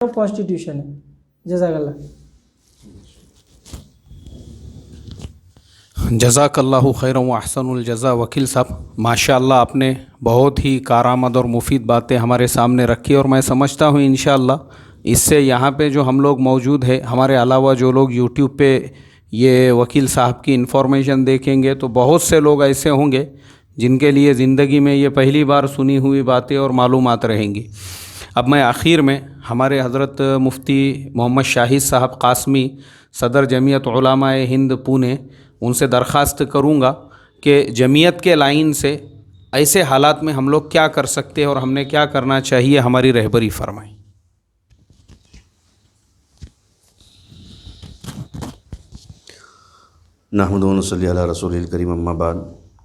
Prostitution ہے۔ جزاک اللہ۔ جزاک اللہ خیر و احسن الجزا۔ وکیل صاحب ماشاء اللہ آپ نے بہت ہی کارآمد اور مفید باتیں ہمارے سامنے رکھی، اور میں سمجھتا ہوں انشاءاللہ اس سے یہاں پہ جو ہم لوگ موجود ہیں، ہمارے علاوہ جو لوگ یوٹیوب پہ یہ وکیل صاحب کی انفارمیشن دیکھیں گے تو بہت سے لوگ ایسے ہوں گے جن کے لیے زندگی میں یہ پہلی بار سنی ہوئی باتیں اور معلومات رہیں گی۔ اب میں آخر میں ہمارے حضرت مفتی محمد شاہد صاحب قاسمی، صدر جمعیت علماء ہند پونے، ان سے درخواست کروں گا کہ جمعیت کے لائن سے ایسے حالات میں ہم لوگ کیا کر سکتے ہیں اور ہم نے کیا کرنا چاہیے، ہماری رہبری فرمائیں۔ نحمد و نصلی علی رسول الکریم، اما بعد،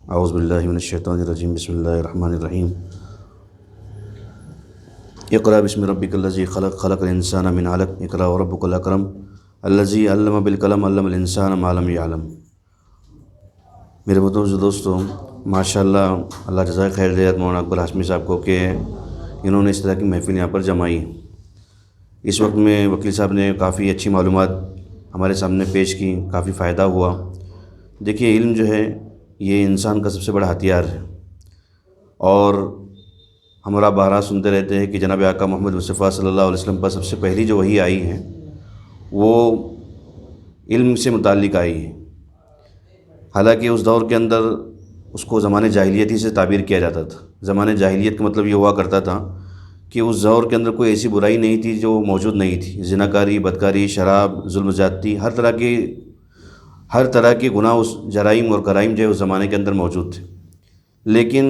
اعوذ باللہ من الشیطان الرجیم، بسم اللہ الرحمن الرحیم۔ اقرأ بسم ربک الذی خلق، خلق الانسان من علق، اقرأ وربک الاکرم الذی علم بالقلم، علم الانسان ما لم یعلم۔ میرے محترم دوستوں، ماشاءاللہ اللہ جزائے خیر دے مولانا اکبر ہاشمی صاحب کو کہ انہوں نے اس طرح کی محفل یہاں پر جمائی۔ اس وقت میں وکیل صاحب نے کافی اچھی معلومات ہمارے سامنے پیش کی، کافی فائدہ ہوا۔ دیکھیے علم جو ہے یہ انسان کا سب سے بڑا ہتھیار ہے، اور ہمارا بارہ سنتے رہتے ہیں کہ جناب آقا محمد مصطفیٰ صلی اللہ علیہ وسلم پر سب سے پہلی جو وحی آئی ہے وہ علم سے متعلق آئی ہے۔ حالانکہ اس دور کے اندر اس کو زمانے جاہلیتی سے تعبیر کیا جاتا تھا۔ زمانے جاہلیت کا مطلب یہ ہوا کرتا تھا کہ اس دور کے اندر کوئی ایسی برائی نہیں تھی جو موجود نہیں تھی۔ زناکاری، بدکاری، شراب، ظلم زیادتی، ہر طرح کے گناہ، اس جرائم اور کرائم جو ہے اس زمانے کے اندر موجود تھے۔ لیکن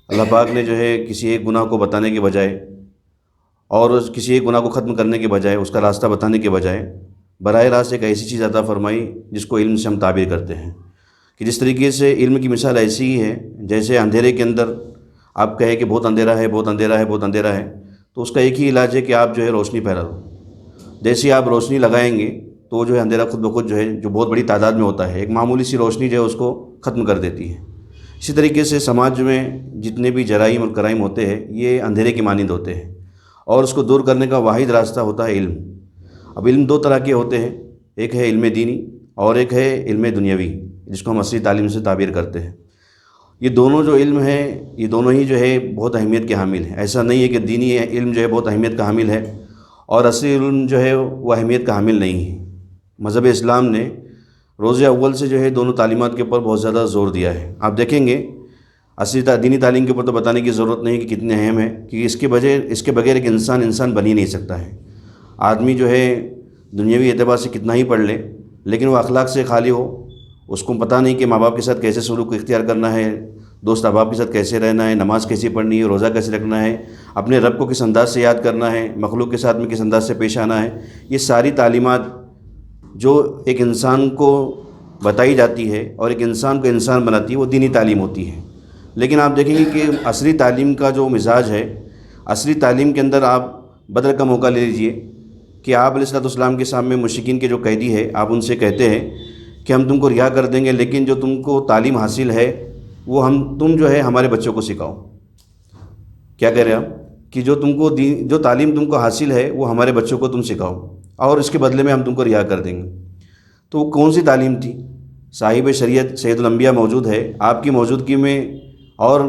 اللہ پاک نے جو ہے کسی ایک گناہ کو بتانے کے بجائے اور کسی ایک گناہ کو ختم کرنے کے بجائے، اس کا راستہ بتانے کے بجائے براہ راست ایک ایسی چیز عطا فرمائی جس کو علم سے ہم تعبیر کرتے ہیں۔ کہ جس طریقے سے علم کی مثال ایسی ہی ہے جیسے اندھیرے کے اندر آپ کہیں کہ بہت اندھیرا ہے، بہت اندھیرا ہے، بہت اندھیرا ہے، تو اس کا ایک ہی علاج ہے کہ آپ جو ہے روشنی پھیلا دو۔ جیسے آپ روشنی لگائیں گے تو جو ہے اندھیرا خود بخود جو ہے، جو بہت بڑی تعداد میں ہوتا ہے، ایک معمولی سی روشنی جو ہے اس کو ختم کر دیتی ہے۔ اسی طریقے سے سماج میں جتنے بھی جرائم اور کرائم ہوتے ہیں یہ اندھیرے کی مانند ہوتے ہیں، اور اس کو دور کرنے کا واحد راستہ ہوتا ہے علم۔ اب علم دو طرح کے ہوتے ہیں، ایک ہے علم دینی اور ایک ہے علم دنیاوی، جس کو ہم عصری تعلیم سے تعبیر کرتے ہیں۔ یہ دونوں جو علم ہیں یہ دونوں ہی جو ہے بہت اہمیت کے حامل ہیں۔ ایسا نہیں ہے کہ دینی علم جو ہے بہت اہمیت کا حامل ہے اور عصری علم جو ہے وہ اہمیت کا حامل نہیں ہے۔ مذہب اسلام نے روز اول سے جو ہے دونوں تعلیمات کے اوپر بہت زیادہ زور دیا ہے۔ آپ دیکھیں گے عصری دینی تعلیم کے اوپر تو بتانے کی ضرورت نہیں کہ کتنے اہم ہے، کہ اس کے بغیر ایک انسان بن ہی نہیں سکتا ہے۔ آدمی جو ہے دنیاوی اعتبار سے کتنا ہی پڑھ لے، لیکن وہ اخلاق سے خالی ہو، اس کو پتہ نہیں کہ ماں باپ کے ساتھ کیسے سلوک اختیار کرنا ہے، دوست احباب کے ساتھ کیسے رہنا ہے، نماز کیسی پڑھنی ہے، روزہ کیسے رکھنا ہے، اپنے رب کو کس انداز سے یاد کرنا ہے، مخلوق کے ساتھ میں کس انداز سے پیش آنا ہے، یہ ساری تعلیمات جو ایک انسان کو بتائی جاتی ہے اور ایک انسان کو انسان بناتی ہے وہ دینی تعلیم ہوتی ہے۔ لیکن آپ دیکھیں گے کہ عصری تعلیم کا جو مزاج ہے، عصری تعلیم کے اندر آپ بدر کا موقع لے لیجئے کہ آپ علیہ الصلوۃ والسلام کے سامنے مشرکین کے جو قیدی ہے، آپ ان سے کہتے ہیں کہ ہم تم کو رہا کر دیں گے، لیکن جو تم کو تعلیم حاصل ہے وہ تم جو ہے ہمارے بچوں کو سکھاؤ۔ کیا کہہ رہے ہیں آپ کہ جو تعلیم تم کو حاصل ہے وہ ہمارے بچوں کو تم سکھاؤ، اور اس کے بدلے میں ہم تم کو رہا کر دیں گے۔ تو وہ کون سی تعلیم تھی؟ صاحب شریعت سید الانبیاء موجود ہے، آپ کی موجودگی میں، اور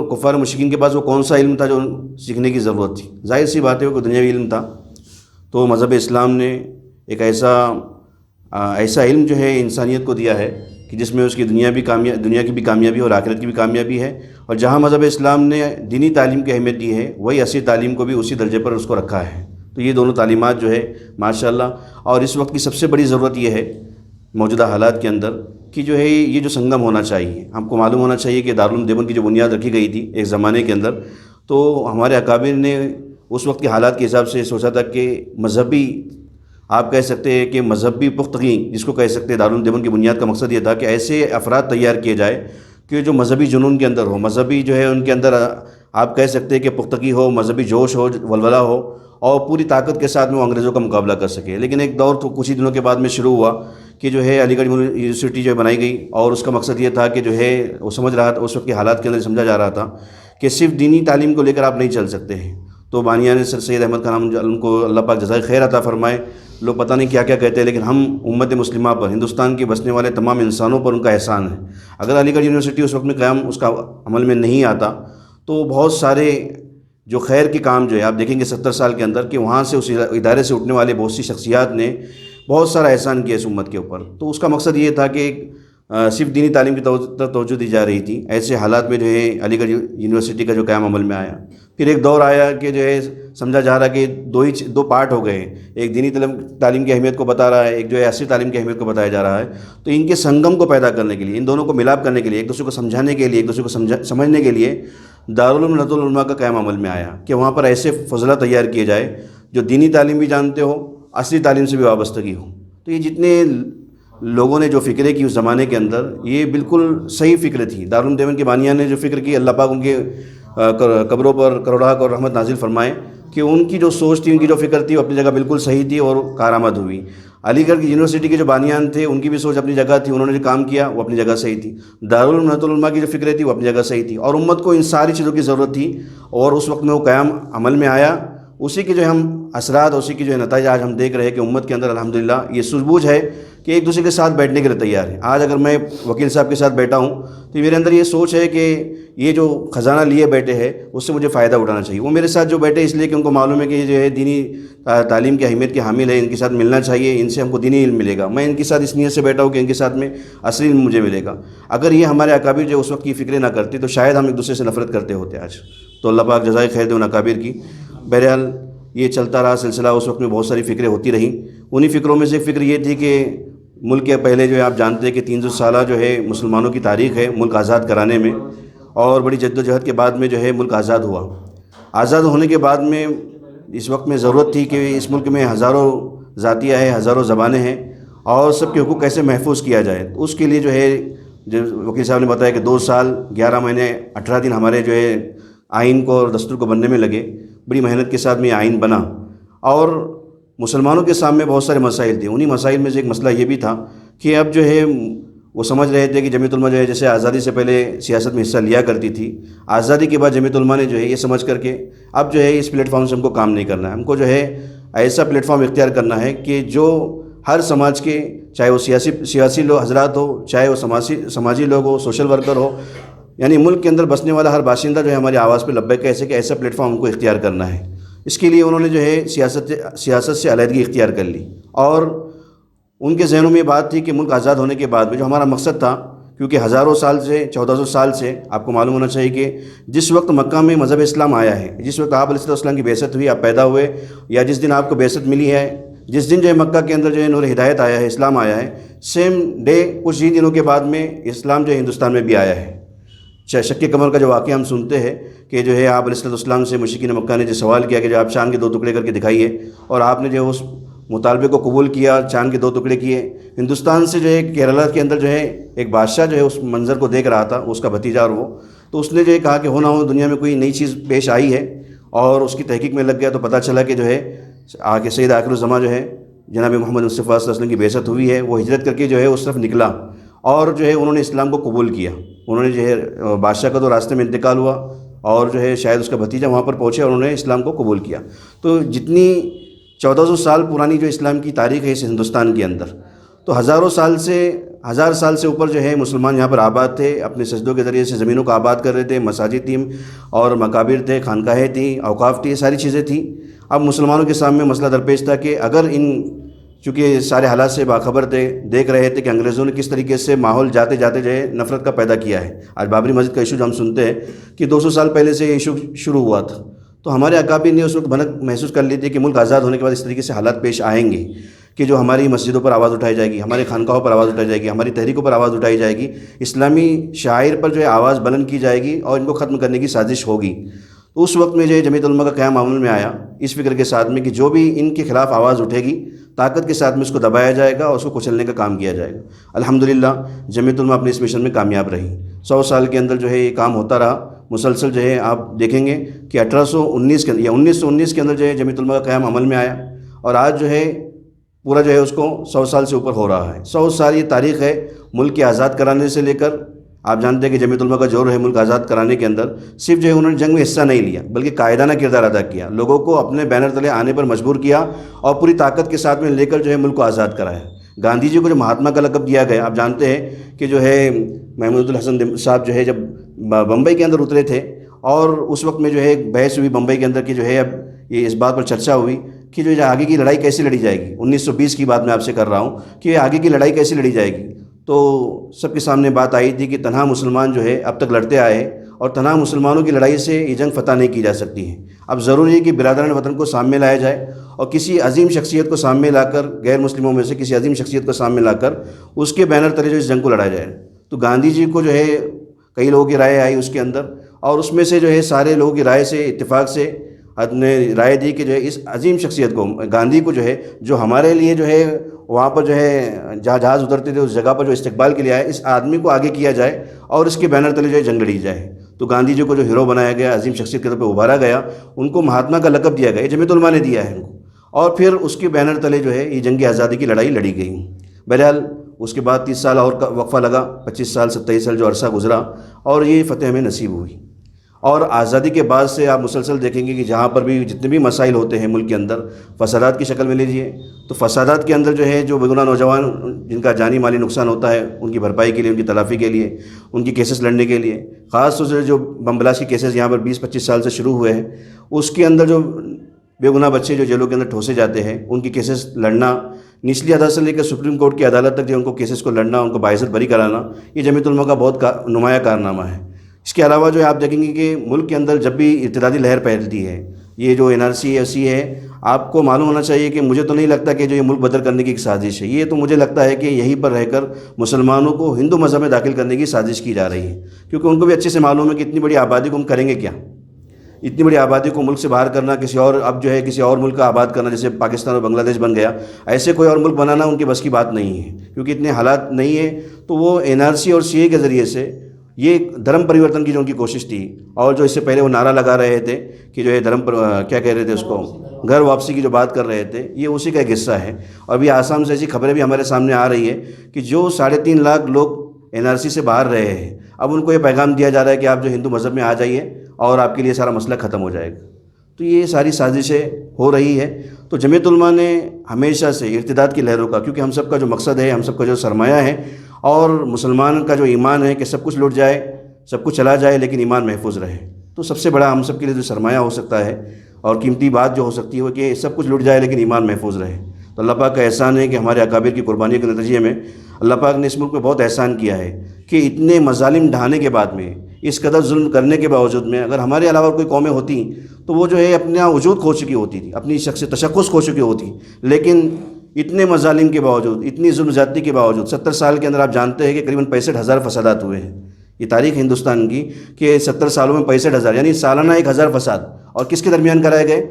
کفار مشرکین کے پاس وہ کون سا علم تھا جو سیکھنے کی ضرورت تھی؟ ظاہر سی بات ہے وہ دنیاوی علم تھا۔ تو مذہب اسلام نے ایک ایسا علم جو ہے انسانیت کو دیا ہے کہ جس میں اس کی دنیا کی بھی کامیابی اور آخرت کی بھی کامیابی ہے، اور جہاں مذہب اسلام نے دینی تعلیم کی اہمیت دی ہے وہی عصری تعلیم کو بھی اسی درجے پر اس کو رکھا ہے۔ تو یہ دونوں تعلیمات جو ہے ماشاءاللہ، اور اس وقت کی سب سے بڑی ضرورت یہ ہے موجودہ حالات کے اندر کہ جو ہے یہ جو سنگم ہونا چاہیے۔ ہم کو معلوم ہونا چاہیے کہ دارالعلوم دیوبند کی جو بنیاد رکھی گئی تھی ایک زمانے کے اندر، تو ہمارے اکابر نے اس وقت کے حالات کے حساب سے سوچا تھا کہ مذہبی، آپ کہہ سکتے ہیں کہ مذہبی پختگی جس کو کہہ سکتے ہیں، دارالعلوم دیوبند کی بنیاد کا مقصد یہ تھا کہ ایسے افراد تیار کیے جائے کہ جو مذہبی جنون کے اندر ہو، مذہبی جو ہے ان کے اندر آپ کہہ سکتے ہیں کہ پختگی ہو، مذہبی جوش ہو، ولولہ ہو، اور پوری طاقت کے ساتھ میں وہ انگریزوں کا مقابلہ کر سکے۔ لیکن ایک دور تو کچھ ہی دنوں کے بعد میں شروع ہوا کہ جو ہے علی گڑھ یونیورسٹی جو بنائی گئی، اور اس کا مقصد یہ تھا کہ جو ہے وہ سمجھ رہا تھا، اس وقت کے حالات کے اندر سمجھا جا رہا تھا کہ صرف دینی تعلیم کو لے کر آپ نہیں چل سکتے ہیں، تو بانیان سر سید احمد خان ان کو اللہ پاک جزائے خیر عطا فرمائے. لوگ پتہ نہیں کیا کیا کہتے ہیں، لیکن ہم امت مسلمہ پر، ہندوستان کے بسنے والے تمام انسانوں پر ان کا احسان ہے. اگر علی گڑھ یونیورسٹی اس وقت میں قیام اس کا عمل میں نہیں آتا تو بہت سارے جو خیر کے کام جو ہے آپ دیکھیں گے 70 سال کے اندر کہ وہاں سے اس ادارے سے اٹھنے والے بہت سی شخصیات نے بہت سارا احسان کیا اس امت کے اوپر. تو اس کا مقصد یہ تھا کہ صرف دینی تعلیم کی توجہ دی جا رہی تھی. ایسے حالات میں جو ہے علی گڑھ یونیورسٹی کا جو قیام عمل میں آیا. پھر ایک دور آیا کہ جو ہے سمجھا جا رہا کہ دو پارٹ ہو گئے ہیں، ایک دینی تعلیم کی اہمیت کو بتا رہا ہے، ایک جو ہے عصری تعلیم کی اہمیت کو بتایا جا رہا ہے. تو ان کے سنگم کو پیدا کرنے کے لیے، ان دونوں کو ملاپ کرنے کے لیے، ایک دوسرے کو سمجھانے کے لیے، ایک دوسرے کو سمجھنے کے لیے دارالعلوم ندوۃ العلماء کا قیام عمل میں آیا کہ وہاں پر ایسے فضلہ تیار کیے جائے جو دینی تعلیم بھی جانتے ہو، عصری تعلیم سے بھی وابستگی ہو. تو یہ جتنے لوگوں نے جو فکریں کی اس زمانے کے اندر، یہ بالکل صحیح فکر تھی. دارالعلوم دیوبند کے بانیان نے جو فکر کی، اللہ پاک ان کے قبروں پر کروڑا اور رحمت نازل فرمائے کہ ان کی جو سوچ تھی، ان کی جو فکر تھی وہ اپنی جگہ بالکل صحیح تھی اور کارآمد ہوئی. علی گڑھ یونیورسٹی کے جو بانیان تھے ان کی بھی سوچ اپنی جگہ تھی، انہوں نے جو کام کیا وہ اپنی جگہ صحیح تھی. دارالعلوم ندوۃ العلماء کی جو فکریں تھی وہ اپنی جگہ صحیح تھی، اور امت کو ان ساری چیزوں کی ضرورت تھی. اور اس وقت میں وہ قیام عمل میں آیا. اسی کے جو ہم اثرات، اسی کی جو نتائج آج ہم دیکھ رہے ہیں کہ امت کے اندر الحمدللہ یہ سوجھ بوجھ ہے کہ ایک دوسرے کے ساتھ بیٹھنے کے لیے تیار ہے. آج اگر میں وکیل صاحب کے ساتھ بیٹھا ہوں تو میرے اندر یہ سوچ ہے کہ یہ جو خزانہ لیے بیٹھے ہیں اس سے مجھے فائدہ اٹھانا چاہیے. وہ میرے ساتھ جو بیٹھے اس لیے کہ ان کو معلوم ہے کہ یہ جو ہے دینی تعلیم کی اہمیت کے حامل ہے، ان کے ساتھ ملنا چاہیے، ان سے ہم کو دینی علم ملے گا. میں ان کے ساتھ اس نیت سے بیٹھا ہوں کہ ان کے ساتھ میں عصری علم مجھے ملے گا. اگر یہ ہمارے اکابر جو اس وقت کی فکریں نہ کرتے تو شاید ہم ایک دوسرے سے نفرت کرتے ہوتے آج. تو اللہ پاک جزائے خیر دے ان اکابر کی. بہرحال یہ چلتا رہا سلسلہ. اس وقت میں بہت ساری فکریں ہوتی رہیں. انہی فکروں میں سے ایک فکر یہ تھی کہ ملک کے پہلے جو ہے آپ جانتے ہیں کہ 300 سالہ جو ہے مسلمانوں کی تاریخ ہے ملک آزاد کرانے میں، اور بڑی جد و جہد کے بعد میں جو ہے ملک آزاد ہوا. آزاد ہونے کے بعد میں اس وقت میں ضرورت تھی کہ اس ملک میں ہزاروں ذاتیہ ہیں، ہزاروں زبانیں ہیں، اور سب کے حقوق کیسے محفوظ کیا جائے. اس کے لیے جو ہے جو وکیل صاحب نے بتایا کہ 2 سال 11 مہینے 18 دن ہمارے جو ہے آئین کو اور دستور کو بننے میں لگے. بڑی محنت کے ساتھ میں یہ آئین بنا، اور مسلمانوں کے سامنے بہت سارے مسائل تھے. انہی مسائل میں سے ایک مسئلہ یہ بھی تھا کہ اب جو ہے وہ سمجھ رہے تھے کہ جمعیت علماء جو ہے جیسے آزادی سے پہلے سیاست میں حصہ لیا کرتی تھی، آزادی کے بعد جمعیت علماء نے جو ہے یہ سمجھ کر کے اب جو ہے اس پلیٹ فارم سے ہم کو کام نہیں کرنا ہے. ہم کو جو ہے ایسا پلیٹ فارم اختیار کرنا ہے کہ جو ہر سماج کے، چاہے وہ سیاسی لوگ حضرات ہو، چاہے وہ سماجی لوگ ہو، سوشل ورکر ہو، یعنی ملک کے اندر بسنے والا ہر باشندہ جو ہے ہماری آواز پہ لبیک کہے کہ ایسا پلیٹ فارم ہم کو اختیار کرنا ہے. اس کے لیے انہوں نے جو ہے سیاست سے علیحدگی اختیار کر لی. اور ان کے ذہنوں میں یہ بات تھی کہ ملک آزاد ہونے کے بعد میں جو ہمارا مقصد تھا، کیونکہ ہزاروں سال سے 1400 سال سے آپ کو معلوم ہونا چاہیے کہ جس وقت مکہ میں مذہب اسلام آیا ہے، جس وقت آپ علیہ السلام کی بعثت ہوئی، آپ پیدا ہوئے، یا جس دن آپ کو بعثت ملی ہے، جس دن جو ہے مکہ کے اندر جو ہے نور ہدایت آیا ہے، اسلام آیا ہے، سیم ڈے کچھ ہی دنوں کے بعد میں اسلام جو ہے ہندوستان میں بھی آیا ہے. شک قمر کا جو واقعہ ہم سنتے ہیں کہ جو ہے آپ علیہ السلام سے مشرکین مکہ نے جو سوال کیا کہ جو آپ چاند کے 2 ٹکڑے کر کے دکھائیے، اور آپ نے جو اس مطالبے کو قبول کیا، چاند کے 2 ٹکڑے کیے. ہندوستان سے جو ہے کیرلا کے اندر جو ہے ایک بادشاہ جو ہے اس منظر کو دیکھ رہا تھا، اس کا بھتیجا، اور وہ تو اس نے جو ہے کہا کہ ہو نہ ہو دنیا میں کوئی نئی چیز پیش آئی ہے، اور اس کی تحقیق میں لگ گیا تو پتہ چلا کہ جو ہے آگے سید آخر الزماں جو ہے جناب محمد مصطفیٰ صلی اللہ علیہ وسلم کی بعثت ہوئی ہے. وہ ہجرت کر کے جو ہے اس طرف نکلا، اور جو ہے انہوں نے اسلام کو قبول کیا. انہوں نے جو ہے بادشاہ کا تو راستے میں انتقال ہوا، اور جو ہے شاید اس کا بھتیجا وہاں پر پہنچے اور انہوں نے اسلام کو قبول کیا. تو جتنی 1400 سال پرانی جو اسلام کی تاریخ ہے اس ہندوستان کے اندر، تو ہزار سال سے اوپر جو ہے مسلمان یہاں پر آباد تھے، اپنے سجدوں کے ذریعے سے زمینوں کو آباد کر رہے تھے. مساجد تھیں اور مقابر تھے، خانقاہیں تھیں، اوقاف تھی، یہ ساری چیزیں تھیں. اب مسلمانوں کے سامنے مسئلہ درپیش تھا کہ اگر چونکہ سارے حالات سے باخبر تھے، دیکھ رہے تھے کہ انگریزوں نے کس طریقے سے ماحول جاتے جاتے جو ہے نفرت کا پیدا کیا ہے. آج بابری مسجد کا ایشو جو ہم سنتے ہیں کہ 200 سال پہلے سے یہ ایشو شروع ہوا تھا. تو ہمارے اکابر نے اس وقت بھنک محسوس کر لی تھی کہ ملک آزاد ہونے کے بعد اس طریقے سے حالات پیش آئیں گے کہ جو ہماری مسجدوں پر آواز اٹھائی جائے گی، ہمارے خانقاہوں پر آواز اٹھائی جائے گی، ہماری تحریکوں پر آواز اٹھائی جائے گی، اسلامی شاعر پر جو ہے آواز بلند کی جائے گی، اور ان کو ختم کرنے کی سازش ہوگی. تو اس وقت میں جو ہے جمعیت علماء کا قیام عمل میں آیا، اس فکر کے ساتھ میں کہ جو بھی ان کے خلاف آواز اٹھے گی طاقت کے ساتھ میں اس کو دبایا جائے گا اور اس کو کچلنے کا کام کیا جائے گا. الحمدللہ جمعیت علماء اپنے اس مشن میں کامیاب رہی. 100 سال کے اندر جو ہے یہ کام ہوتا رہا مسلسل. جو ہے آپ دیکھیں گے کہ 1819 کے یا 1919 کے اندر جو ہے جمعیت علماء کا قیام عمل میں آیا، اور آج جو ہے پورا جو ہے اس کو 100 سال سے اوپر ہو رہا ہے. 100 سال یہ تاریخ ہے ملک کے آزاد کرانے سے لے کر آپ جانتے ہیں کہ جمعیت علماء کا جور ہے ملک آزاد کرانے کے اندر، صرف جو ہے انہوں نے جنگ میں حصہ نہیں لیا بلکہ قائدانہ کردار ادا کیا، لوگوں کو اپنے بینر تلے آنے پر مجبور کیا اور پوری طاقت کے ساتھ میں لے کر جو ہے ملک کو آزاد کرایا۔ گاندھی جی کو جو مہاتما کا لقب دیا گیا، آپ جانتے ہیں کہ جو ہے محمود الحسن صاحب جو ہے جب بمبئی کے اندر اترے تھے اور اس وقت میں جو ہے ایک بحث ہوئی بمبئی کے اندر کہ جو ہے اب یہ اس بات پر چرچا ہوئی کہ جو آگے کی لڑائی کیسے لڑی جائے گی، 1920 کی بات میں آپ سے کر رہا ہوں کہ آگے کی لڑائی کیسے لڑی جائے گی۔ تو سب کے سامنے بات آئی تھی کہ تنہا مسلمان جو ہے اب تک لڑتے آئے اور تنہا مسلمانوں کی لڑائی سے یہ جنگ فتح نہیں کی جا سکتی ہے، اب ضروری ہے کہ برادران وطن کو سامنے لایا جائے اور کسی عظیم شخصیت کو سامنے لا کر، غیر مسلموں میں سے کسی عظیم شخصیت کو سامنے لا کر اس کے بینر تلے جو اس جنگ کو لڑایا جائے۔ تو گاندھی جی کو جو ہے کئی لوگوں کی رائے آئی اس کے اندر، اور اس میں سے جو ہے سارے لوگوں کی رائے سے اتفاق سے نے رائے دی کہ جو ہے اس عظیم شخصیت کو، گاندھی کو جو ہے، جو ہمارے لیے جو ہے وہاں پر جو ہے جہاں جہاز اترتے تھے اس جگہ پر جو استقبال کے لیے آئے، اس آدمی کو آگے کیا جائے اور اس کے بینر تلے جو ہے جنگ لڑی جائے۔ تو گاندھی جی کو جو ہیرو بنایا گیا، عظیم شخصیت کے طور پہ ابھارا گیا، ان کو مہاتما کا لقب دیا گیا، جمعیت علماء نے دیا ہے ان کو، اور پھر اس کے بینر تلے جو ہے یہ جنگ آزادی کی لڑائی لڑی گئی۔ بہرحال اس کے بعد 30 سال اور کا وقفہ لگا، 25 سال 27 سال جو عرصہ گزرا اور یہ فتح ہمیں نصیب ہوئی۔ اور آزادی کے بعد سے آپ مسلسل دیکھیں گے کہ جہاں پر بھی جتنے بھی مسائل ہوتے ہیں ملک کے اندر، فسادات کی شکل میں لیجیے تو فسادات کے اندر جو ہے جو بے گناہ نوجوان جن کا جانی مالی نقصان ہوتا ہے ان کی بھرپائی کے لیے، ان کی تلافی کے لیے، ان کی کیسز لڑنے کے لیے، خاص طور سے جو بم بلاسٹ کے کیسز یہاں پر 20-25 سال سے شروع ہوئے ہیں، اس کے اندر جو بے گناہ بچے جو جیلوں کے اندر ٹھوسے جاتے ہیں ان کی کیسز لڑنا، نچلی عدالت سے لے کر سپریم کورٹ کی عدالت تک جو ان کو کیسز کو لڑنا، ان کو باعزت بری کرانا، یہ جمعیت علماء کا بہت نمایاں کارنامہ ہے۔ اس کے علاوہ جو ہے آپ دیکھیں گے کہ ملک کے اندر جب بھی ارتدادی لہر پھیلتی ہے، یہ جو NRC ایسی ہے، آپ کو معلوم ہونا چاہیے کہ مجھے تو نہیں لگتا کہ جو یہ ملک بدر کرنے کی ایک سازش ہے، یہ تو مجھے لگتا ہے کہ یہیں پر رہ کر مسلمانوں کو ہندو مذہب میں داخل کرنے کی سازش کی جا رہی ہے، کیونکہ ان کو بھی اچھے سے معلوم ہے کہ اتنی بڑی آبادی کو ہم کریں گے کیا، اتنی بڑی آبادی کو ملک سے باہر کرنا، کسی اور اب جو ہے کسی اور ملک کا آباد کرنا، جیسے پاکستان اور بنگلہ دیش بن گیا، ایسے کوئی اور ملک بنانا ان کی بس کی بات نہیں ہے، کیونکہ اتنے حالات نہیں ہیں۔ تو وہ NRC اور CA کے ذریعے سے یہ دھرم پریورتن کی جو ان کی کوشش تھی، اور جو اس سے پہلے وہ نعرہ لگا رہے تھے کہ جو ہے کیا کہہ رہے تھے اس کو، گھر واپسی کی جو بات کر رہے تھے، یہ اسی کا ایک حصہ ہے۔ اور ابھی آسام سے ایسی خبریں بھی ہمارے سامنے آ رہی ہے کہ جو 3.5 لاکھ لوگ NRC سے باہر رہے ہیں، اب ان کو یہ پیغام دیا جا رہا ہے کہ آپ جو ہندو مذہب میں آ جائیے اور آپ کے لیے سارا مسئلہ ختم ہو جائے گا۔ تو یہ ساری سازشیں ہو رہی ہے۔ تو جمعیت علماء نے ہمیشہ سے ارتداد کی لہروں کا، کیونکہ ہم سب کا جو مقصد ہے، ہم سب کا جو سرمایہ ہے اور مسلمان کا جو ایمان ہے کہ سب کچھ لٹ جائے، سب کچھ چلا جائے لیکن ایمان محفوظ رہے، تو سب سے بڑا ہم سب کے لیے جو سرمایہ ہو سکتا ہے اور قیمتی بات جو ہو سکتی ہے وہ کہ سب کچھ لٹ جائے لیکن ایمان محفوظ رہے۔ تو اللہ پاک کا احسان ہے کہ ہمارے اکابر کی قربانیوں کے نتیجے میں اللہ پاک نے اس ملک پہ بہت احسان کیا ہے کہ اتنے مظالم ڈھانے کے بعد میں، اس قدر ظلم کرنے کے باوجود میں، اگر ہمارے علاوہ کوئی قومیں ہوتی تو وہ جو ہے اپنا وجود کھو چکی ہوتی تھی، اپنی تشخص کھو چکی ہوتی، لیکن اتنے مظالم کے باوجود، اتنی ظلم زیادتی کے باوجود 70 سال کے اندر آپ جانتے ہیں کہ قریباً 65,000 فسادات ہوئے ہیں۔ یہ تاریخ ہندوستان کی کہ 70 سالوں میں 65,000 یعنی سالانہ 1,000 فساد، اور کس کے درمیان کرائے گئے؟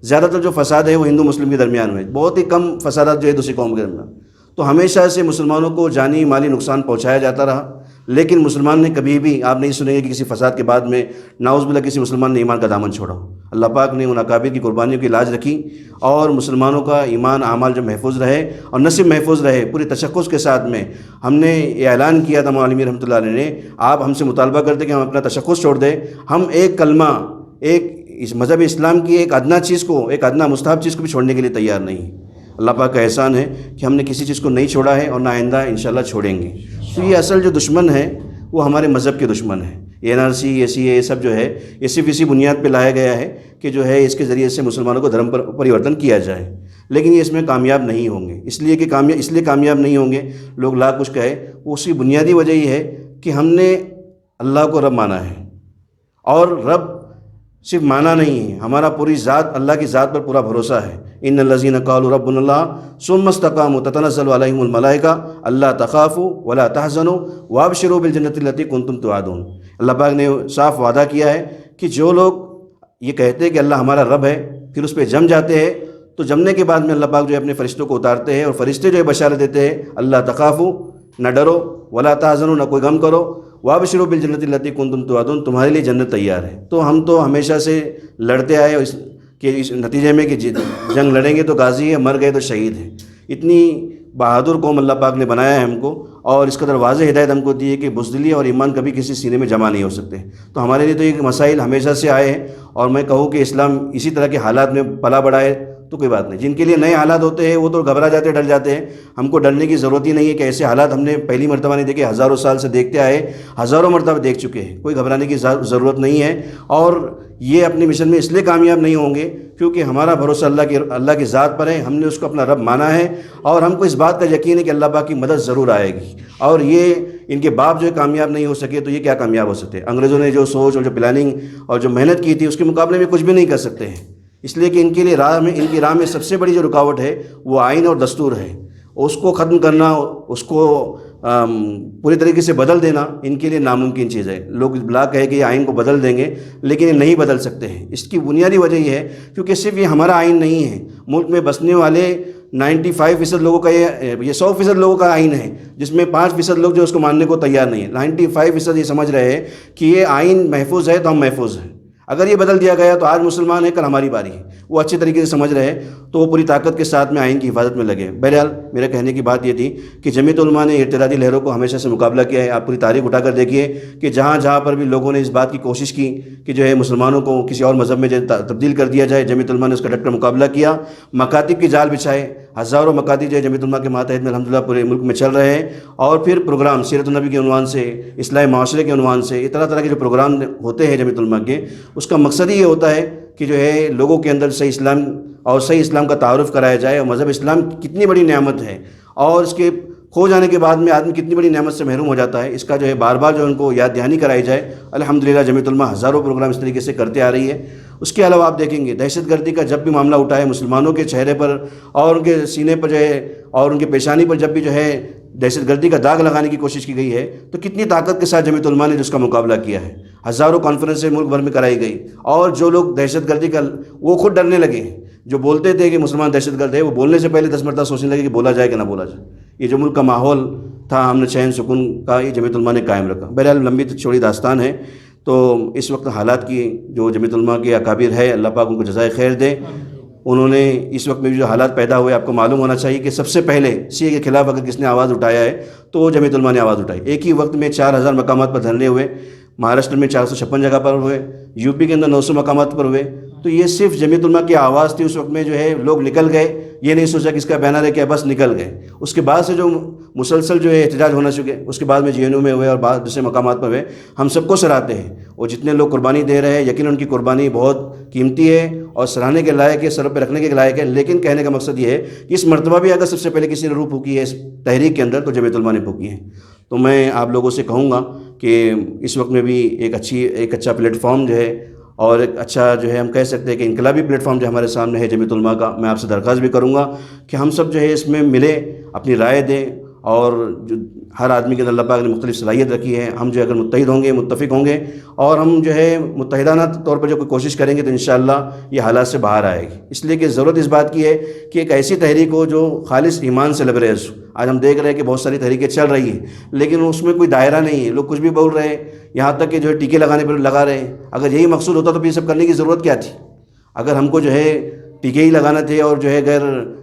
زیادہ تر جو فساد ہے وہ ہندو مسلم کے درمیان ہوئے، بہت ہی کم فسادات جو ہے دوسری قوم کے درمیان۔ تو ہمیشہ سے مسلمانوں کو جانی مالی نقصان پہنچایا جاتا رہا، لیکن مسلمان نے کبھی بھی آپ نہیں سنیں گے کہ کسی فساد کے بعد میں نعوذ باللہ کسی مسلمان نے ایمان کا دامن چھوڑا۔ اللہ پاک نے ان اکابر کی قربانیوں کی لاج رکھی اور مسلمانوں کا ایمان اعمال جو محفوظ رہے اور نصب محفوظ رہے، پوری تشخص کے ساتھ میں ہم نے یہ اعلان کیا تھا، مولانا عالمی رحمۃ اللہ علیہ نے، آپ ہم سے مطالبہ کرتے کہ ہم اپنا تشخص چھوڑ دیں، ہم ایک کلمہ، ایک اس مذہب اسلام کی ایک ادنیٰ چیز کو، ایک ادنیٰ مستحب چیز کو بھی چھوڑنے کے لیے تیار نہیں۔ اللہ پاک کا احسان ہے کہ ہم نے کسی چیز کو نہیں چھوڑا ہے اور نہ آئندہ انشاءاللہ چھوڑیں گے۔ تو یہ اصل جو دشمن ہے وہ ہمارے مذہب کے دشمن ہے۔ NRC یہ سب جو ہے یہ صرف اسی بنیاد پہ لایا گیا ہے کہ جو ہے اس کے ذریعے سے مسلمانوں کو دھرم پر پریورتن کیا جائے، لیکن یہ اس میں کامیاب نہیں ہوں گے۔ اس لیے کامیاب نہیں ہوں گے، لوگ لاکھ کچھ کہے، اس کی بنیادی وجہ یہ ہے کہ ہم نے اللہ کو رب مانا ہے، اور رب صرف مانا نہیں ہے، ہمارا پوری ذات، اللہ کی ذات پر پورا بھروسہ ہے۔ ان الذین قالوا ربنا اللہ ثم استقاموا تتنزل علیہم الملائکہ الا تخافوا ولا تحزنوا وابشروا بالجنۃ التی کنتم توعدون۔ اللہ پاک نے صاف وعدہ کیا ہے کہ جو لوگ یہ کہتے ہیں کہ اللہ ہمارا رب ہے، پھر اس پہ جم جاتے ہیں، تو جمنے کے بعد میں اللہ پاک جو ہے اپنے فرشتوں کو اتارتے ہیں اور فرشتے جو ہے بشارت دیتے ہیں، اللہ تخافوا، نہ ڈرو، ولا تحزنوا، نہ کوئی غم کرو، وابشروا بالجنۃ التی کنتم توعدون، تمہارے لیے جنت تیار ہے۔ تو ہم تو ہمیشہ سے لڑتے آئے کہ اس نتیجے میں کہ جنگ لڑیں گے تو غازی ہے، مر گئے تو شہید ہیں۔ اتنی بہادر قوم اللہ پاک نے بنایا ہے ہم کو، اور اس قدر واضح ہدایت ہم کو دی ہے کہ بزدلی اور ایمان کبھی کسی سینے میں جمع نہیں ہو سکتے. تو ہمارے لیے تو یہ مسائل ہمیشہ سے آئے ہیں، اور میں کہوں کہ اسلام اسی طرح کے حالات میں پلا بڑھا ہے تو کوئی بات نہیں. جن کے لیے نئے حالات ہوتے ہیں وہ تو گھبرا جاتے ڈر جاتے ہیں. ہم کو ڈرنے کی ضرورت ہی نہیں ہے کہ ایسے حالات ہم نے پہلی مرتبہ نہیں دیکھے، ہزاروں سال سے دیکھتے آئے، ہزاروں مرتبہ دیکھ چکے ہیں. کوئی گھبرانے کی ضرورت نہیں ہے. اور یہ اپنے مشن میں اس لیے کامیاب نہیں ہوں گے کیونکہ ہمارا بھروسہ اللہ کی ذات پر ہے. ہم نے اس کو اپنا رب مانا ہے، اور ہم کو اس بات کا یقین ہے کہ اللہ پاک کی مدد ضرور آئے گی. اور یہ ان کے باپ جو ہے کامیاب نہیں ہو سکے تو یہ کیا کامیاب ہو سکتے؟ انگریزوں نے جو سوچ اور جو پلاننگ اور جو محنت کی تھی اس کے مقابلے میں کچھ بھی نہیں کر سکتے ہیں. اس لیے کہ ان کے لیے ان کی راہ میں سب سے بڑی جو رکاوٹ ہے وہ آئین اور دستور ہے. اس کو ختم کرنا، اس کو پوری طریقے سے بدل دینا ان کے لیے ناممکن چیز ہے. لوگ بلا کہے کہ یہ آئین کو بدل دیں گے، لیکن یہ نہیں بدل سکتے ہیں. اس کی بنیادی وجہ یہ ہے کیونکہ صرف یہ ہمارا آئین نہیں ہے، ملک میں بسنے والے 95% لوگوں کا یہ 100% لوگوں کا آئین ہے، جس میں 5% لوگ جو اس کو ماننے کو تیار نہیں ہیں. 95% یہ سمجھ رہے ہیں کہ یہ آئین محفوظ ہے تو ہم محفوظ ہیں. اگر یہ بدل دیا گیا تو آج مسلمان ہے کل ہماری باری ہے. وہ اچھے طریقے سے سمجھ رہے ہیں تو وہ پوری طاقت کے ساتھ میں آئین کی حفاظت میں لگے. بہرحال میرے کہنے کی بات یہ تھی کہ جمعیت علماء نے ارتدادی لہروں کو ہمیشہ سے مقابلہ کیا ہے. آپ پوری تاریخ اٹھا کر دیکھیے کہ جہاں جہاں پر بھی لوگوں نے اس بات کی کوشش کی کہ جو ہے مسلمانوں کو کسی اور مذہب میں تبدیل کر دیا جائے، جمعیت علماء نے اس کا ڈٹ کر مقابلہ کیا. مکاتب کی جال بچھائے، ہزاروں مکاتب جو ہے جمعیت علماء کے ماتحت میں الحمدللہ پورے ملک میں چل رہے ہیں. اور پھر پروگرام سیرت النبی کے عنوان سے، اصلاح معاشرے کے عنوان سے، یہ طرح طرح کے جو پروگرام ہوتے ہیں جمعیت علماء کے، اس کا مقصد ہی یہ ہوتا ہے کہ جو ہے لوگوں کے اندر صحیح اسلام کا تعارف کرایا جائے، اور مذہب اسلام کتنی بڑی نعمت ہے اور اس کے کھو جانے کے بعد میں آدمی کتنی بڑی نعمت سے محروم ہو جاتا ہے، اس کا جو ہے بار بار جو ان کو یاد دہانی کرائی جائے. الحمدللہ جمعیت علماء ہزاروں پروگرام اس طریقے سے کرتے آ رہی ہے. اس کے علاوہ آپ دیکھیں گے دہشت گردی کا جب بھی معاملہ اٹھا ہے، مسلمانوں کے چہرے پر اور ان کے سینے پر جو ہے اور ان کے پیشانی پر جب بھی جو ہے دہشت گردی کا داغ لگانے کی کوشش کی گئی ہے تو کتنی طاقت کے ساتھ جمعیت علماء نے جس کا مقابلہ کیا ہے. ہزاروں کانفرنسیں ملک بھر میں کرائی گئی، اور جو لوگ دہشت گردی کا وہ خود ڈرنے لگے ہیں. جو بولتے تھے کہ مسلمان دہشت گرد ہے، وہ بولنے سے پہلے 10 مرتبہ سوچنے لگے کہ بولا جائے کہ نہ بولا جائے. یہ جو ملک کا ماحول تھا امن چین سکون کا، یہ جمعیت علماء نے قائم رکھا. بہرحال لمبی چوڑی داستان ہے. تو اس وقت حالات کی جو جمعیت علماء کے اکابر ہے، اللہ پاک ان کو جزائے خیر دے. انہوں نے اس وقت میں جو حالات پیدا ہوئے، آپ کو معلوم ہونا چاہیے کہ سب سے پہلے سی اے کے خلاف اگر کس نے آواز اٹھایا ہے تو وہ جمعیت علماء نے آواز اٹھائی. ایک ہی وقت میں 4000 مقامات پر دھرنے ہوئے. مہاراشٹر میں 456 جگہ پر ہوئے، یو پی کے اندر 900 مقامات پر ہوئے. تو یہ صرف جمعیت علماء کی آواز تھی. اس وقت میں جو ہے لوگ نکل گئے، یہ نہیں سوچا کہ اس کا بینر ہے کیا، بس نکل گئے. اس کے بعد سے جو مسلسل جو ہے احتجاج ہونا چکے، اس کے بعد میں جے این یو میں ہوئے اور بعض دوسرے مقامات پر ہوئے. ہم سب کو سراہتے ہیں، اور جتنے لوگ قربانی دے رہے ہیں یقیناً ان کی قربانی بہت قیمتی ہے اور سراہنے کے لائق ہے، سر پہ رکھنے کے لائق ہے. لیکن کہنے کا مقصد یہ ہے کہ اس مرتبہ بھی اگر سب سے پہلے کسی نے روح پھونکی ہے اس تحریک کے اندر تو جمعیت علماء نے پھونکی ہے. تو میں آپ لوگوں سے کہوں گا کہ اس وقت میں بھی ایک اچھا پلیٹ فارم جو ہے اور ایک اچھا جو ہے ہم کہہ سکتے ہیں کہ انقلابی پلیٹ فارم جو ہمارے سامنے ہے جمعیت علماء کا. میں آپ سے درخواست بھی کروں گا کہ ہم سب جو ہے اس میں ملے، اپنی رائے دیں، اور جو ہر آدمی کے اندر اللہ پاک نے مختلف صلاحیت رکھی ہے، ہم جو اگر متحد ہوں گے، متفق ہوں گے، اور ہم جو ہے متحدانہ طور پر جو کوئی کوشش کریں گے تو انشاءاللہ یہ حالات سے باہر آئے گی. اس لیے کہ ضرورت اس بات کی ہے کہ ایک ایسی تحریک ہو جو خالص ایمان سے لبریز ہو. آج ہم دیکھ رہے ہیں کہ بہت ساری تحریکیں چل رہی ہیں لیکن اس میں کوئی دائرہ نہیں ہے، لوگ کچھ بھی بول رہے ہیں، یہاں تک کہ جو ہے ٹیکے لگانے پر لگا رہے ہیں. اگر یہی مقصود ہوتا تو یہ سب کرنے کی ضرورت کیا تھی؟ اگر ہم کو جو ہے ٹیکے ہی لگانا تھے اور جو ہے غیر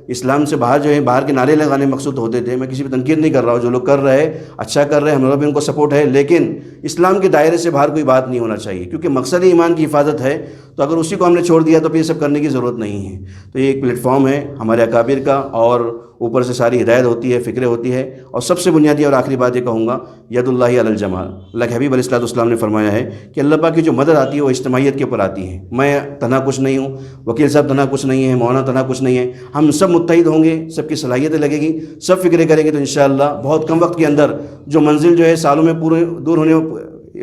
اسلام سے باہر جو ہے باہر کے نعرے لگانے مقصود ہوتے تھے. میں کسی پہ تنقید نہیں کر رہا ہوں، جو لوگ کر رہے ہیں اچھا کر رہے ہیں، ہمارا بھی ان کو سپورٹ ہے، لیکن اسلام کے دائرے سے باہر کوئی بات نہیں ہونا چاہیے کیونکہ مقصد ایمان کی حفاظت ہے. تو اگر اسی کو ہم نے چھوڑ دیا تو پھر یہ سب کرنے کی ضرورت نہیں ہے. تو یہ ایک پلیٹ فارم ہے ہمارے اکابر کا، اور اوپر سے ساری ہدایت ہوتی ہے، فکریں ہوتی ہے. اور سب سے بنیادی اور آخری بات یہ کہوں گا، ید اللہ علی الجماع. اللہ کے حبیب علیہ السلام نے فرمایا ہے کہ اللہ پاک کی جو مدد آتی ہے وہ اجتماعیت کے اوپر آتی ہے. میں تنہا کچھ نہیں ہوں، وکیل صاحب تنہا کچھ نہیں ہے، مولانا تنہا کچھ نہیں ہے. ہم سب متحد ہوں گے، سب کی صلاحیتیں لگے گی، سب فکریں کریں گے تو انشاءاللہ بہت کم وقت کے اندر جو منزل جو ہے سالوں میں پورے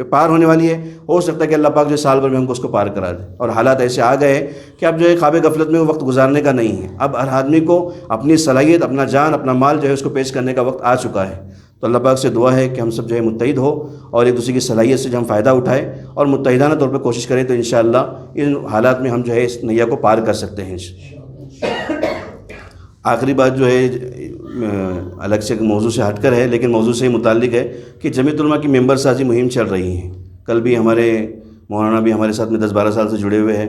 پار ہونے والی ہے، ہو سکتا ہے کہ اللہ پاک جو سال بھر میں ہم کو اس کو پار کرا دے. اور حالات ایسے آ گئے کہ اب جو ہے خواب غفلت میں وہ وقت گزارنے کا نہیں ہے. اب ہر آدمی کو اپنی صلاحیت، اپنا جان، اپنا مال جو ہے اس کو پیش کرنے کا وقت آ چکا ہے. تو اللہ پاک سے دعا ہے کہ ہم سب جو ہے متحد ہو اور ایک دوسرے کی صلاحیت سے جو ہم فائدہ اٹھائیں اور متحدانہ طور پہ کوشش کریں تو انشاءاللہ ان حالات میں ہم جو ہے اس نیا کو پار کر سکتے ہیں. آخری بات جو ہے الگ سے موضوع سے ہٹ کر ہے لیکن موضوع سے ہی متعلق ہے کہ جمعیت علماء کی ممبر سازی مہم چل رہی ہے. کل بھی ہمارے مولانا بھی ہمارے ساتھ میں 10-12 سال سے جڑے ہوئے ہیں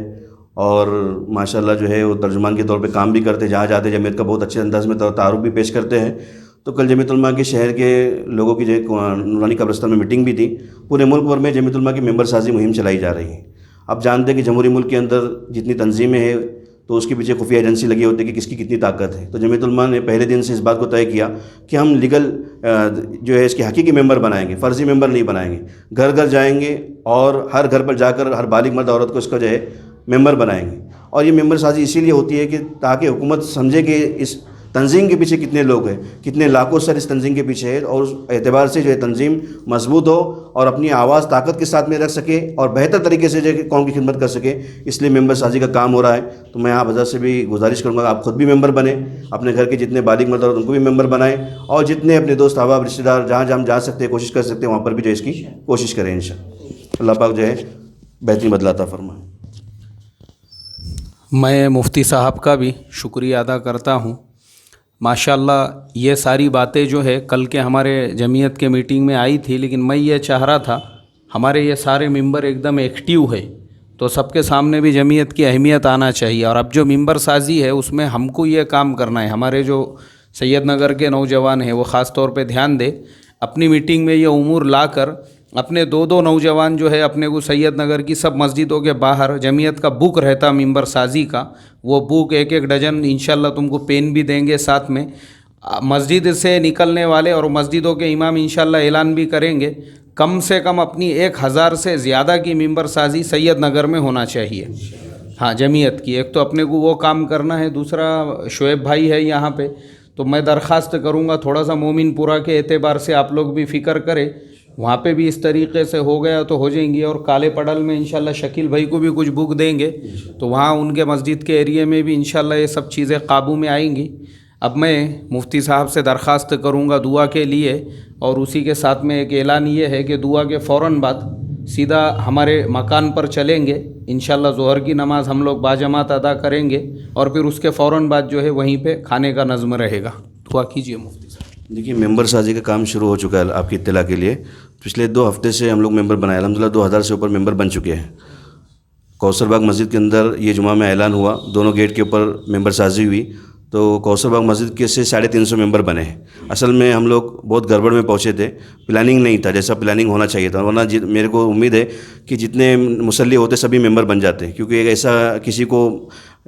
اور ماشاءاللہ جو ہے وہ ترجمان کے طور پہ کام بھی کرتے، جہاں جاتے جمعیت کا بہت اچھے انداز میں تعارف بھی پیش کرتے ہیں. تو کل جمعیت علماء کے شہر کے لوگوں کی جو نورانی قبرستان میں میٹنگ بھی تھی. پورے ملک بھر میں جمعیت علماء کی ممبر سازی مہم چلائی جا رہی ہے. آپ جانتے ہیں کہ جمہوری ملک کے اندر جتنی تنظیمیں ہیں تو اس کے پیچھے خفیہ ایجنسی لگی ہوتی ہے کہ کس کی کتنی طاقت ہے. تو جمعیت علماء نے پہلے دن سے اس بات کو طے کیا کہ ہم لیگل جو ہے اس کے حقیقی ممبر بنائیں گے, فرضی ممبر نہیں بنائیں گے. گھر گھر جائیں گے اور ہر گھر پر جا کر ہر بالغ مرد عورت کو اس کا جو ہے ممبر بنائیں گے. اور یہ ممبر سازی اسی لیے ہوتی ہے کہ تاکہ حکومت سمجھے کہ اس تنظیم کے پیچھے کتنے لوگ ہیں, کتنے لاکھوں سر اس تنظیم کے پیچھے ہے, اور اس اعتبار سے جو ہے تنظیم مضبوط ہو اور اپنی آواز طاقت کے ساتھ میں رکھ سکے اور بہتر طریقے سے جو ہے قوم کی خدمت کر سکے. اس لیے ممبر سازی کا کام ہو رہا ہے. تو میں آپ حضرت سے بھی گزارش کروں گا آپ خود بھی ممبر بنیں, اپنے گھر کے جتنے بالغ مرد ان کو بھی ممبر بنائیں, اور جتنے اپنے دوست احباب رشتہ دار جہاں جہاں جا سکتے ہیں کوشش کر سکتے ہیں وہاں پر بھی جو ہے اس کی کوشش کریں انشاءاللہ. اللہ پاک جو ہے بہترین بدلہ عطا فرمائے. میں مفتی صاحب کا بھی شکریہ ادا کرتا ہوں. ماشاءاللہ یہ ساری باتیں جو ہے کل کے ہمارے جمعیت کے میٹنگ میں آئی تھی, لیکن میں یہ چاہ رہا تھا ہمارے یہ سارے ممبر ایک دم ایکٹیو ہے تو سب کے سامنے بھی جمعیت کی اہمیت آنا چاہیے. اور اب جو ممبر سازی ہے اس میں ہم کو یہ کام کرنا ہے, ہمارے جو سید نگر کے نوجوان ہیں وہ خاص طور پہ دھیان دے, اپنی میٹنگ میں یہ امور لا کر اپنے دو نوجوان جو ہے اپنے کو سید نگر کی سب مسجدوں کے باہر جمعیت کا بک رہتا ممبر سازی کا, وہ بک ایک ڈجن انشاءاللہ تم کو پین بھی دیں گے ساتھ میں. مسجد سے نکلنے والے اور مسجدوں کے امام انشاءاللہ اعلان بھی کریں گے کم سے کم اپنی 1000 سے زیادہ کی ممبر سازی سید نگر میں ہونا چاہیے. ہاں جمعیت کی ایک تو اپنے کو وہ کام کرنا ہے. دوسرا شعیب بھائی ہے یہاں پہ, تو میں درخواست کروں گا تھوڑا سا مومن پورہ کے اعتبار سے آپ لوگ بھی فکر کریں, وہاں پہ بھی اس طریقے سے ہو گیا تو ہو جائیں گی. اور کالے پڑل میں انشاءاللہ شکیل بھائی کو بھی کچھ بک دیں گے تو وہاں ان کے مسجد کے ایریے میں بھی انشاءاللہ یہ سب چیزیں قابو میں آئیں گی. اب میں مفتی صاحب سے درخواست کروں گا دعا کے لیے, اور اسی کے ساتھ میں ایک اعلان یہ ہے کہ دعا کے فوراً بعد سیدھا ہمارے مکان پر چلیں گے انشاءاللہ. ظہر کی نماز ہم لوگ باجماعت ادا کریں گے اور پھر اس کے فوراً بعد جو ہے وہیں پہ کھانے کا نظم رہے گا. دعا کیجیے مفتی صاحب. دیکھیے ممبر سازی کا کام شروع ہو چکا ہے. آپ کی اطلاع کے لیے پچھلے 2 ہفتے سے ہم لوگ ممبر بنائے, الحمدللہ 2000 سے اوپر ممبر بن چکے ہیں. کوثر باغ مسجد کے اندر یہ جمعہ میں اعلان ہوا, دونوں گیٹ کے اوپر ممبر سازی ہوئی, تو کوثر باغ مسجد کے سے 350 ممبر بنے ہیں. اصل میں ہم لوگ بہت گڑبڑ میں پہنچے تھے, پلاننگ نہیں تھا جیسا پلاننگ ہونا چاہیے تھا, ورنہ میرے کو امید ہے کہ جتنے مصلی ہوتے سبھی ممبر بن جاتے ہیں. کیونکہ ایک ایسا کسی کو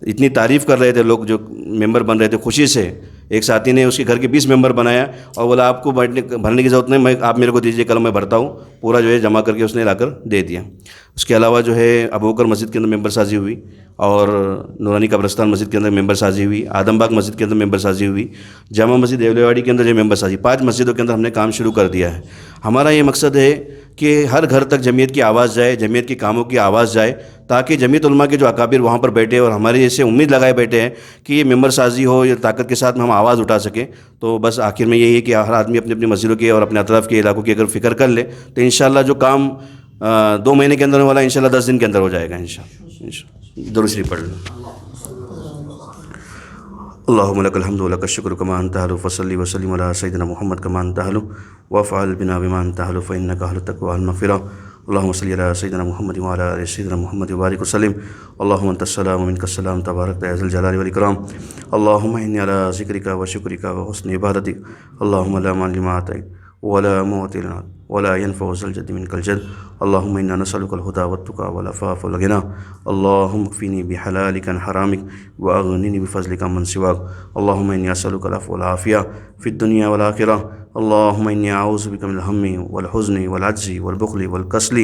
اتنی تعریف کر رہے تھے لوگ جو ممبر بن رہے تھے خوشی سے. ایک ساتھی نے اس کے گھر کے 20 ممبر بنایا اور بولا آپ کو بھرنے کی ضرورت نہیں, آپ میرے کو دیجیے کل میں بھرتا ہوں. پورا جو ہے جمع کر کے اس نے لا کر دے دیا. اس کے علاوہ جو ہے ابوبکر مسجد کے اندر ممبر سازی ہوئی, اور نورانی قبرستان مسجد کے اندر ممبر سازی ہوئی, آدم باغ مسجد کے اندر ممبر سازی ہوئی, جامع مسجد دیولیواڑی کے اندر جو ممبر سازی, 5 مسجدوں کے اندر ہم نے کام شروع کر دیا ہے. ہمارا یہ مقصد ہے کہ ہر گھر تک جمعیت کی آواز جائے, جمعیت کے کاموں کی آواز جائے, تاکہ جمعیت علماء کے جو اکابر وہاں پر بیٹھے اور ہمارے جیسے امید لگائے بیٹھے ہیں کہ یہ ممبر سازی ہو, یا طاقت کے ساتھ میں ہم آواز اٹھا سکیں. تو بس آخر میں یہی ہے کہ ہر آدمی اپنی اپنی مسجدوں کے اور اپنے اطراف کے علاقوں کی اگر فکر کر لے تو انشاءاللہ جو کام 2 مہینے کے اندر ہونے والا انشاءاللہ 10 دن کے اندر ہو جائے گا انشاءاللہ. درود شریف پڑھ لیں. اللہم لک الحمد ولک الشکر کما انت اہل فصلی وسلم علی سیدنا محمد کما انت اہل وافعل بنا بما انت اہل فانک اہل التقوی والمغفرہ. اللہم صلی علی سیدنا محمد وعلی آل سیدنا محمد وبارک وسلم. اللہم انت السلام ومنک السلام تبارک یا ذا الجلال والاکرام. اللہم انی علی ذکرک وشکرک وحسن عبادتک. اللہم لا مانع لما اعطیت ولا معطی لما ولا ينفع ذا الجد منك الجد. اللهم إنا نسألك الهدى والتقى والعفاف والغنى. اللهم اكفني بحلالك عن حرامك وأغنني بفضلك عمن سواك. اللهم إني أسألك العفو والعافية في الدنيا والآخرة. اللهم إني أعوذ بك من الهم والحزن والعجز والبخل والكسل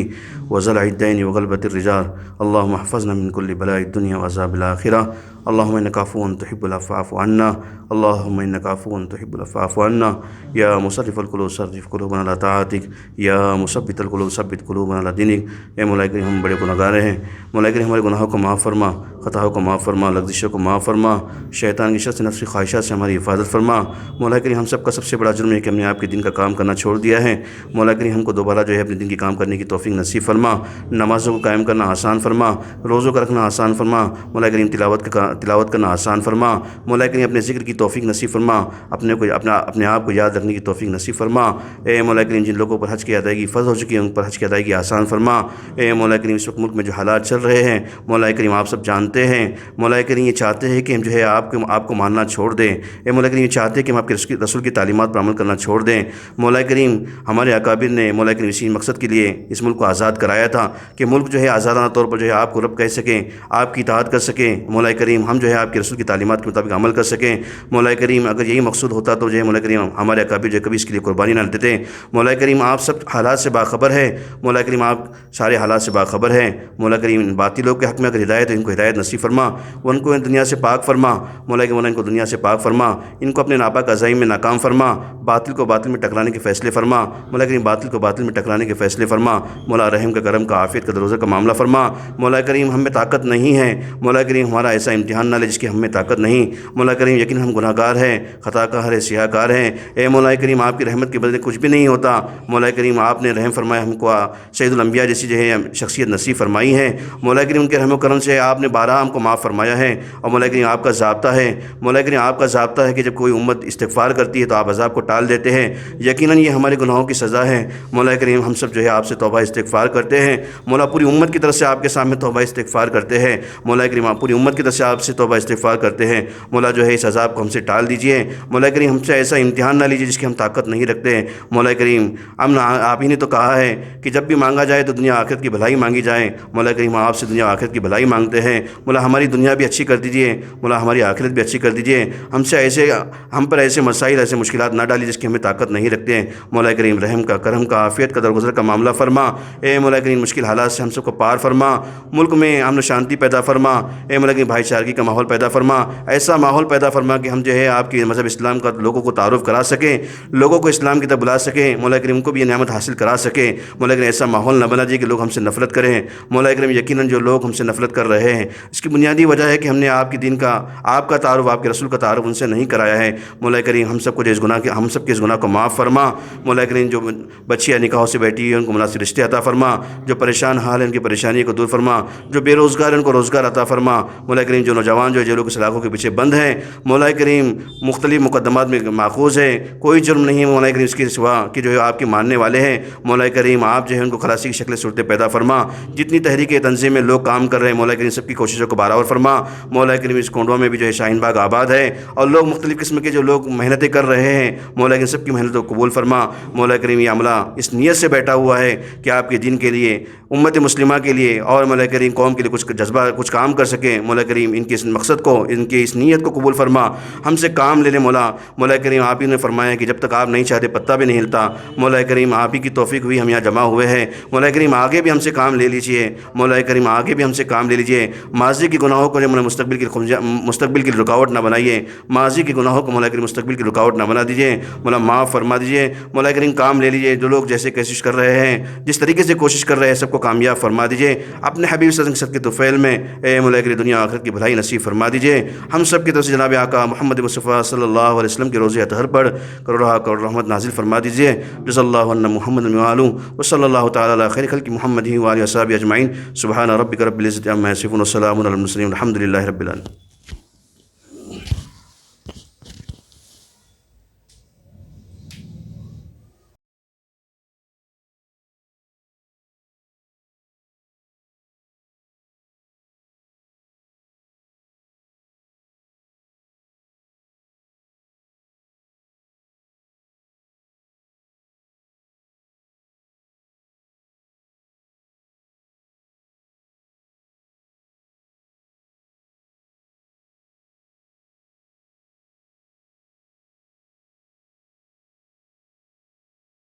وزلع الدين وغلبة الرجال. اللهم احفظنا من كل بلاء الدنيا وعذاب الآخرة. اللهم إنك عفو تحب العفو فاعف عنا. اللهم إنك عفو تحب العفو فاعف عنا. يا مصرف القلوب صرف قلوبنا على طاعتك. یا مثبت القلوب ثبت قلوبنا علی دینک. اے مولا کریم ہم بڑے گناہگار ہیں, مولا کریم ہمارے گناہوں کو معاف فرما, خطاؤں کو معاف فرما, لغزشوں کو معاف فرما, شیطان کی شر سے نفسی خواہشات سے ہماری حفاظت فرما. مولا کریم ہم سب کا سب سے بڑا جرم ہے کہ ہم نے آپ کے دین کا کام کرنا چھوڑ دیا ہے. مولا کریم ہم کو دوبارہ جو ہے اپنے دین کی کام کرنے کی توفیق نصیب فرما, نمازوں کو قائم کرنا آسان فرما, روزوں کا رکھنا آسان فرما. مولا کریم تلاوت کرنا آسان فرما. مولا کریم اپنے ذکر کی توفیق نصیب فرما, اپنے آپ کو یاد رکھنے کی توفیق نصیب فرما. اے مولا کریم جن لوگوں کو پر حج کی ادائیگی فرض ہو چکی ہے ان پر حج کی ادائیگی آسان فرما۔ اے مولا کریم اس وقت ملک میں جو حالات چل رہے ہیں مولا کریم آپ سب جانتے ہیں، مولا کریم یہ چاہتے ہیں کہ ہم جو ہے آپ کو ماننا چھوڑ دیں، اے مولا کریم یہ چاہتے ہیں کہ ہم آپ کے رسول کی تعلیمات پر عمل کرنا چھوڑ دیں۔ مولا کریم ہمارے اکابر نے مولا کریم اسی مقصد کے لیے اس ملک کو آزاد کرایا تھا کہ ملک جو ہے آزادانہ طور پر جو ہے آپ کو رب کہہ سکیں، آپ کی اطاعت کر سکیں، مولا کریم ہم جو ہے آپ کے رسول کی تعلیمات کے مطابق عمل کر سکیں۔ مولا کریم اگر یہی مقصود ہوتا تو جو ہے مولا کریم ہمارے اکابر جو ہے کبھی اس کے لیے قربانی نہ دیتے۔ مولا کریم آپ سب حالات سے باخبر ہے، مولا کریم آپ سارے حالات سے باخبر ہیں۔ مولا کریم ان باطلوں کے حق میں اگر ہدایت ہے ان کو ہدایت نصیب فرما، ان کو دنیا سے پاک فرما، مولا کریم ان کو دنیا سے پاک فرما، ان کو اپنے ناپاک عزائم میں ناکام فرما، باطل کو باطل میں ٹکرانے کے فیصلے فرما، مولا کریم باطل کو باطل میں ٹکرانے کے فیصلے فرما، مولا رحم کا کرم کا عافیت کا دروزہ کا معاملہ فرما۔ مولا کریم ہم میں طاقت نہیں ہے، مولا کریم ہمارا ایسا امتحان نہ لے جس کی ہم میں طاقت نہیں، مولا کریم یقین ہم گناہ گار ہیں، خطا کار ہیں، سیاہ کار ہیں، اے مولا کریم آپ کی رحمت کے بدلے کچھ بھی نہیں ہوتا۔ مولا کریم آپ نے رحم فرمایا ہم کو سید الانبیاء جیسی جو ہے شخصیت نصیب فرمائی ہے، مولا کریم ان کے رحم و کرم سے آپ نے بارہا ہم کو معاف فرمایا ہے، اور مولا کریم آپ کا ضابطہ ہے، مولا کریم آپ کا ضابطہ ہے کہ جب کوئی امت استغفار کرتی ہے تو آپ عذاب کو ٹال دیتے ہیں، یقیناً یہ ہمارے گناہوں کی سزا ہے۔ مولا کریم ہم سب جو ہے آپ سے توبہ استغفار کرتے ہیں، مولا پوری امت کی طرف سے آپ کے سامنے توبہ استغفار کرتے ہیں، مولا کریم آپ پوری امت کی طرف سے آپ سے توبہ استغفار کرتے ہیں، مولا جو ہے اس عذاب کو ہم سے ٹال دیجئے، مولا کریم ہم سے ایسا امتحان نہ لیجیے جس کی ہم طاقت نہیں رکھتے، مولا کریم آپ ہی نے تو کہا ہے کہ جب بھی مانگا جائے تو دنیا آخرت کی بھلائی مانگی جائے، مولا کریم آپ سے دنیا آخرت کی بھلائی مانگتے ہیں، مولا ہماری دنیا بھی اچھی کر دیجئے، مولا ہماری آخرت بھی اچھی کر دیجئے، ہم پر ایسے مسائل ایسے مشکلات نہ ڈالی جس کی ہمیں طاقت نہیں رکھتے، مولا کریم رحم کا کرم کا عافیت کا درگزر کا معاملہ فرما، اے مولا کریم مشکل حالات سے ہم سب کو پار فرما، ملک میں امن و شانتی پیدا فرما، اے مولا کریم بھائی چارگی کا ماحول پیدا فرما، ایسا ماحول پیدا فرما کہ ہم جو ہے آپ کی مذہب اسلام کا لوگوں کو تعارف کرا سکیں، لوگوں کو اسلام کی طرف بلا سکیں، مولا کریم کو بھی یہ نعمت حاصل کرا سکیں، مولا کریم ایسا ماحول نہ بنا دیجیے کہ لوگ ہم سے نفرت کریں، مولا کریم یقیناً جو لوگ ہم سے نفرت کر رہے ہیں اس کی بنیادی وجہ ہے کہ ہم نے آپ کے دین کا آپ کا تعارف آپ کے رسول کا تعارف ان سے نہیں کرایا ہے، مولا کریم ہم سب کو جو ہم سب کے اس گناہ کو معاف فرما، مولا کریم جو بچیاں نکاحوں سے بیٹھی ہیں ان کو مناسب رشتے عطا فرما، جو پریشان حال ہیں ان کی پریشانی کو دور فرما، جو بے روزگار ہیں ان کو روزگار عطا فرما، مولا کریم جو نوجوان جو جیلوں کے سلاخوں کے پیچھے بند ہیں مولا کریم مختلف مقدمات میں ماخوذ ہے، کوئی جرم نہیں ہے مولا کریم اس کے سوا کہ جو ہے آپ کے ماننے والے ہیں، مولا کریم آپ جو ہے ان کو خلاصی کی شکل صورتیں پیدا فرما، جتنی تحریک تنظیم میں لوگ کام کر رہے ہیں مولا کریم سب کی کوششوں کو برابر فرما، مولا کریم اس کونڈوا میں بھی جو ہے شاہین باغ آباد ہے اور لوگ مختلف قسم کے جو لوگ محنتیں کر رہے ہیں مولا کریم سب کی محنتوں کو قبول فرما، مولا کریم یہ عملہ اس نیت سے بیٹھا ہوا ہے کہ آپ کے دین کے لیے امت مسلمہ کے لیے اور مولا کریم قوم کے لیے کچھ جذبہ کچھ کام کر سکیں، مولا کریم ان کے اس مقصد کو ان کی اس نیت کو قبول فرما، ہم سے کام لے لیں مولا کریم آپ ہی نے فرمایا کہ جب تک آپ نہیں چاہتے پتہ بھی نہیں ہلتا، مولا کریم آپ ہی کی توفیق ہوئی ہم یہاں جمع ہوئے ہیں، مولا کریم آگے بھی ہم سے کام لے لیجئے، مولا کریم آگے بھی ہم سے کام لے لیجئے، ماضی کے گناہوں کو جو مستقبل کی رکاوٹ نہ بنائیے، ماضی کے گناہوں کو مولا کریم مستقبل کی رکاوٹ نہ بنا دیجئے، مولا معاف فرما دیجئے، مولا کریم کام لے لیجئے، جو لوگ جیسے کوشش کر رہے ہیں جس طریقے سے کوشش کر رہے ہیں سب کو کامیاب فرما دیجئے، اپنے حبیب صلی اللہ علیہ وسلم کے طفیل میں اے مولا کریم دنیا آخرت کی بھلائی نصیب فرما دیجئے، ہم سب کی طرف سے جناب آقا محمد مصطفیٰ صلی اللہ علیہ وسلم کے روضہ اطہر پر کرو رحمت نازل فرما دیجئے، جزا اللہ عنا محمد وآلہ وصلی اللہ تعالی علی خیر خلق محمد وآلہ وصحبہ اجمعین، سبحان ربک رب العزۃ عما یصفون وسلام علی المرسلین الحمد للہ رب العالمین۔